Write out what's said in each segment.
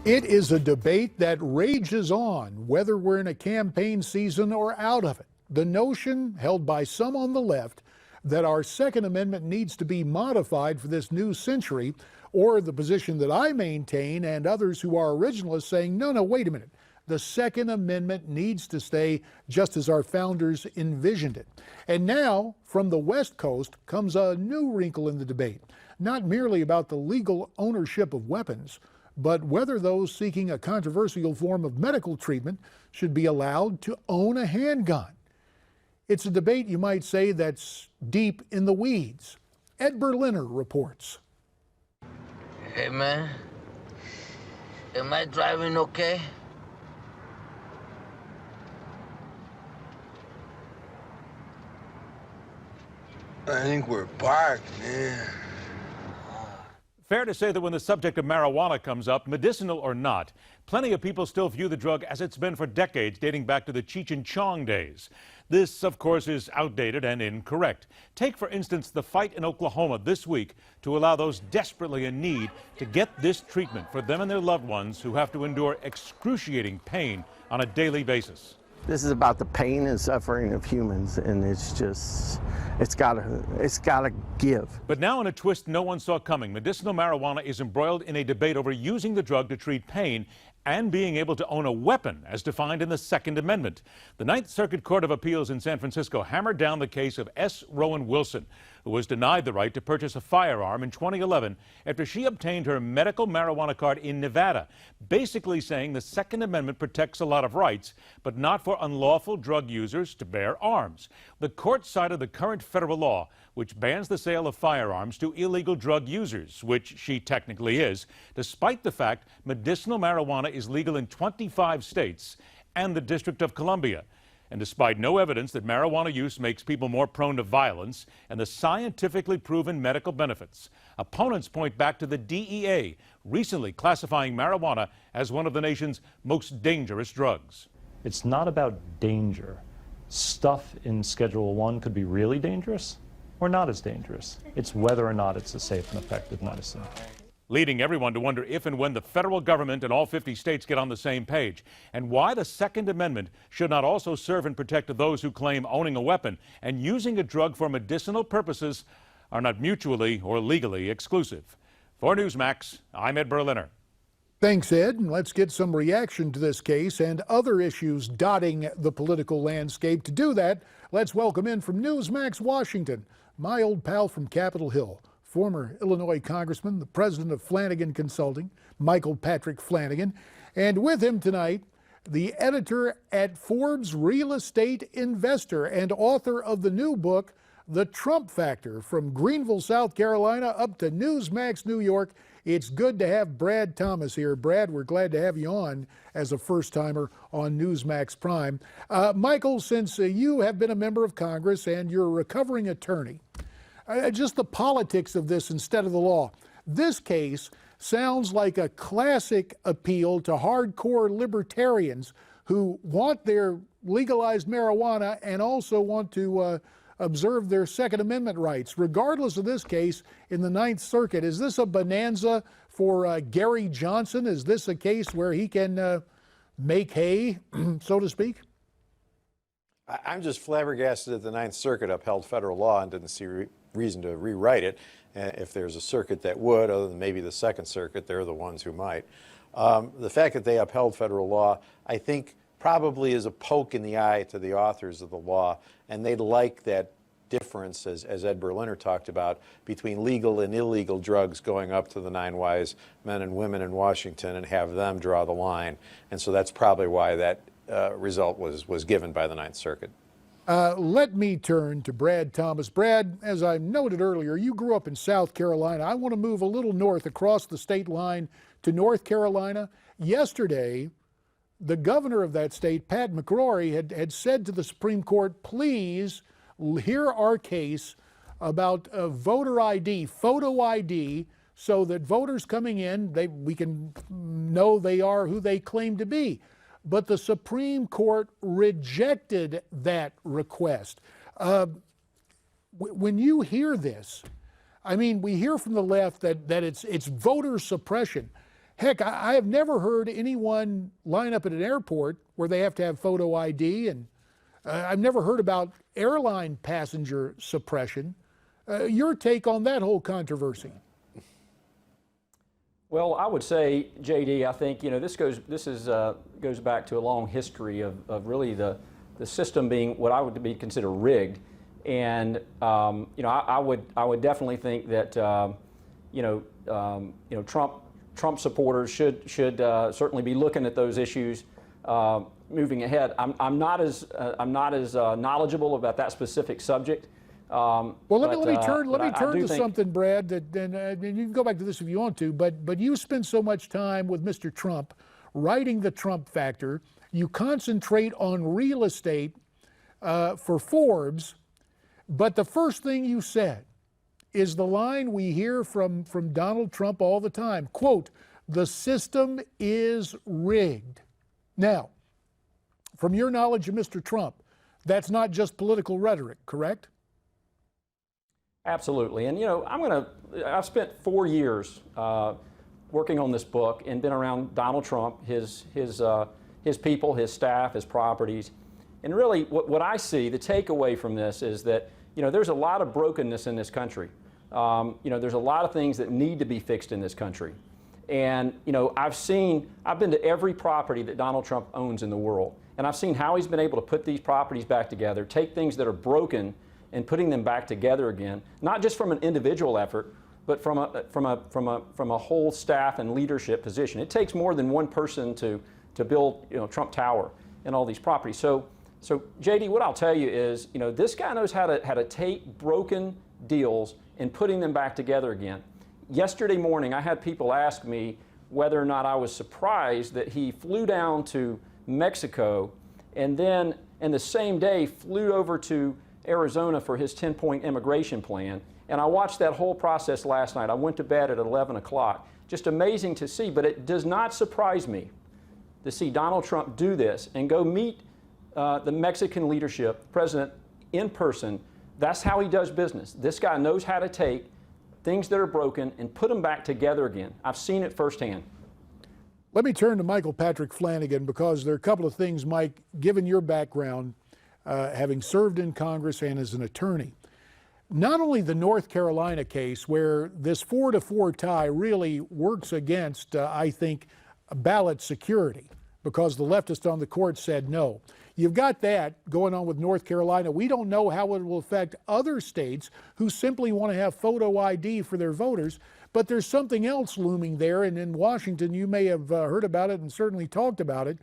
It is a debate that rages on, whether we're in a campaign season or out of it. The notion held by some on the left that our Second Amendment needs to be modified for this new century, or the position that I maintain and others who are originalists saying, no, wait a minute. The Second Amendment needs to stay just as our founders envisioned it. And now, from the West Coast comes a new wrinkle in the debate, not merely about the legal ownership of weapons, but whether those seeking a controversial form of medical treatment should be allowed to own a handgun. It's a debate, you might say, that's deep in the weeds. Ed Berliner reports. Hey, man. Am I driving okay? I think we're parked, man. Fair to say that when the subject of marijuana comes up, medicinal or not, plenty of people still view the drug as it's been for decades, dating back to the Cheech and Chong days. This, of course, is outdated and incorrect. Take, for instance, the fight in Oklahoma this week to allow those desperately in need to get this treatment for them and their loved ones who have to endure excruciating pain on a daily basis. This is about the pain and suffering of humans, and it's gotta give. But now, in a twist no one saw coming, medicinal marijuana is embroiled in a debate over using the drug to treat pain and being able to own a weapon as defined in the Second Amendment. The Ninth Circuit Court of Appeals in San Francisco hammered down the case of S. Rowan Wilson, who was denied the right to purchase a firearm in 2011 after she obtained her medical marijuana card in Nevada, basically saying the Second Amendment protects a lot of rights, but not for unlawful drug users to bear arms. The court cited the current federal law, which bans the sale of firearms to illegal drug users, which she technically is, despite the fact medicinal marijuana is legal in 25 states and the District of Columbia. And despite no evidence that marijuana use makes people more prone to violence and the scientifically proven medical benefits, opponents point back to the DEA recently classifying marijuana as one of the nation's most dangerous drugs. It's not about danger. Stuff in Schedule 1 could be really dangerous or not as dangerous. It's whether or not it's a safe and effective medicine. Leading everyone to wonder if and when the federal government and all 50 states get on the same page, and why the Second Amendment should not also serve and protect those who claim owning a weapon and using a drug for medicinal purposes are not mutually or legally exclusive. For Newsmax, I'm Ed Berliner. Thanks, Ed. And let's get some reaction to this case and other issues dotting the political landscape. To do that, let's welcome in from Newsmax, Washington, my old pal from Capitol Hill, former Illinois congressman, the president of Flanagan Consulting, Michael Patrick Flanagan, and with him tonight, the editor at Forbes Real Estate Investor and author of the new book, The Trump Factor, From Greenville, South Carolina up to Newsmax, New York. It's good to have Brad Thomas here. Brad, we're glad to have you on as a first-timer on Newsmax Prime. Michael, since you have been a member of Congress and you're a recovering attorney, just the politics of this instead of the law. This case sounds like a classic appeal to hardcore libertarians who want their legalized marijuana and also want to observe their Second Amendment rights. Regardless of this case in the Ninth Circuit, is this a bonanza for Gary Johnson? Is this a case where he can make hay, so to speak? I'm just flabbergasted that the Ninth Circuit upheld federal law and didn't see reason to rewrite it. If there's a circuit that would, other than maybe the Second Circuit, they're the ones who might. The fact that they upheld federal law, I think, probably is a poke in the eye to the authors of the law, and they'd like that difference, as Ed Berliner talked about, between legal and illegal drugs going up to the 9 wise men and women in Washington and have them draw the line. And so that's probably why that result was given by the Ninth Circuit. Let me turn to Brad Thomas. Brad, as I noted earlier, you grew up in South Carolina. I want to move a little north across the state line to North Carolina. Yesterday, the governor of that state, Pat McCrory, had said to the Supreme Court, please hear our case about voter ID, photo ID, so that voters coming in, we can know they are who they claim to be. But the Supreme Court rejected that request. When you hear this, I mean, we hear from the left that it's voter suppression. Heck, I have never heard anyone line up at an airport where they have to have photo ID, and I've never heard about airline passenger suppression. Your take on that whole controversy? Well, I would say, JD, I think this goes back to a long history of really the system being what I would be considered rigged, and I would definitely think that Trump supporters should certainly be looking at those issues moving ahead. I'm not as knowledgeable about that specific subject. Well, let me turn to something, Brad. And you can go back to this if you want to. But you spend so much time with Mr. Trump, writing the Trump factor. You concentrate on real estate for Forbes. But the first thing you said is the line we hear from Donald Trump all the time. Quote, "The system is rigged." Now, from your knowledge of Mr. Trump, that's not just political rhetoric, correct? Absolutely. And I've spent 4 years working on this book and been around Donald Trump, his people, his staff, his properties. And really what I see, the takeaway from this is that, there's a lot of brokenness in this country. There's a lot of things that need to be fixed in this country. And, I've been to every property that Donald Trump owns in the world. And I've seen how he's been able to put these properties back together, take things that are broken and putting them back together again, not just from an individual effort, but from a whole staff and leadership position. It takes more than one person to build Trump Tower and all these properties. So JD, what I'll tell you is, this guy knows how to take broken deals and putting them back together again. Yesterday morning, I had people ask me whether or not I was surprised that he flew down to Mexico and then in the same day flew over to Arizona for his 10-point immigration plan. And I watched that whole process last night. I went to bed at 11 o'clock. Just amazing to see, but it does not surprise me to see Donald Trump do this and go meet the Mexican leadership, president, in person. That's how he does business. This guy knows how to take things that are broken and put them back together again. I've seen it firsthand. Let me turn to Michael Patrick Flanagan, because there are a couple of things, Mike, given your background, having served in Congress and as an attorney. Not only the North Carolina case, where this 4-4 tie really works against, I think, ballot security, because the leftists on the court said no. You've got that going on with North Carolina. We don't know how it will affect other states who simply want to have photo ID for their voters. But there's something else looming there, and in Washington, you may have heard about it and certainly talked about it.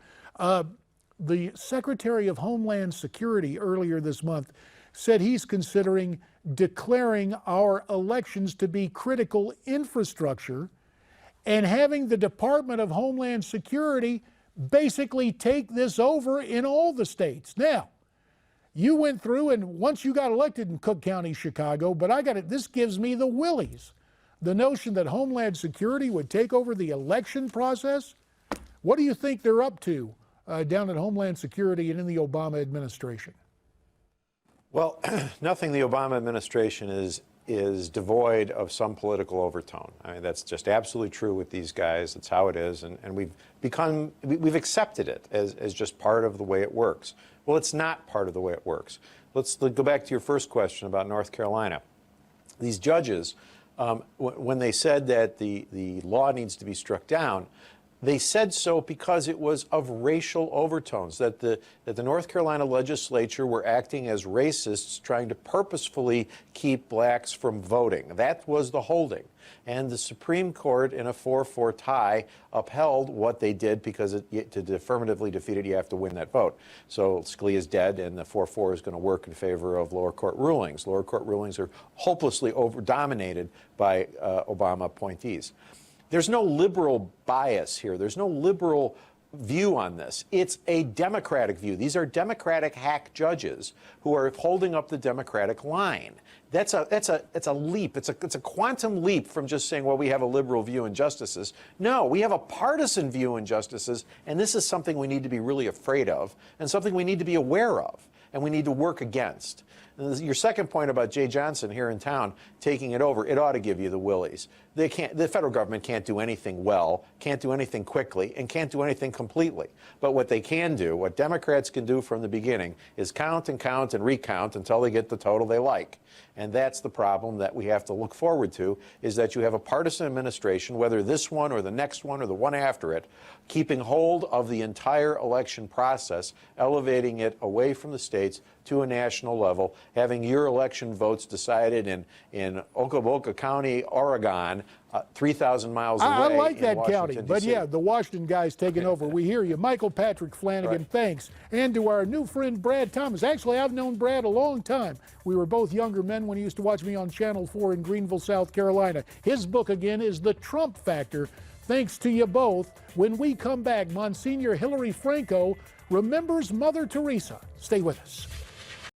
The Secretary of Homeland Security earlier this month said he's considering declaring our elections to be critical infrastructure and having the Department of Homeland Security basically take this over in all the states. Now, you went through, and once you got elected in Cook County, Chicago, but I got it, this gives me the willies. The notion that Homeland Security would take over the election process. What do you think they're up to down at Homeland Security and in the Obama administration? Well, nothing the Obama administration is devoid of some political overtone. I mean, that's just absolutely true with these guys. It's how it is, and we've accepted it as just part of the way it works. Well, it's not part of the way it works. Let's go back to your first question about North Carolina. These judges, when they said that the law needs to be struck down, they said so because it was of racial overtones, that the North Carolina legislature were acting as racists, trying to purposefully keep blacks from voting. That was the holding. And the Supreme Court, in a 4-4 tie, upheld what they did, because to affirmatively defeat it, you have to win that vote. So Scalia's dead, and the 4-4 is going to work in favor of lower court rulings. Lower court rulings are hopelessly dominated by Obama appointees. There's no liberal bias here. There's no liberal view on this. It's a Democratic view. These are Democratic hack judges who are holding up the Democratic line. That's a leap. It's a quantum leap from just saying, well, we have a liberal view in justices. No, we have a partisan view in justices, and this is something we need to be really afraid of, and something we need to be aware of, and we need to work against. And your second point about Jay Johnson here in town taking it over, it ought to give you the willies. the federal government can't do anything well, can't do anything quickly, and can't do anything completely. But what they can do, what Democrats can do from the beginning, is count and count and recount until they get the total they like. And that's the problem that we have to look forward to, is that you have a partisan administration, whether this one or the next one or the one after it, keeping hold of the entire election process, elevating it away from the states to a national level, having your election votes decided in Okoboka County, Oregon, 3,000 miles away. I like that Washington, county, but DC. yeah, the Washington guy's taking over. We hear you. Michael Patrick Flanagan, Right. thanks. And to our new friend Brad Thomas. Actually, I've known Brad a long time. We were both younger men when he used to watch me on Channel 4 in Greenville, South Carolina. His book, again, is The Trump Factor. Thanks to you both. When we come back, Monsignor Hillary Franco remembers Mother Teresa. Stay with us.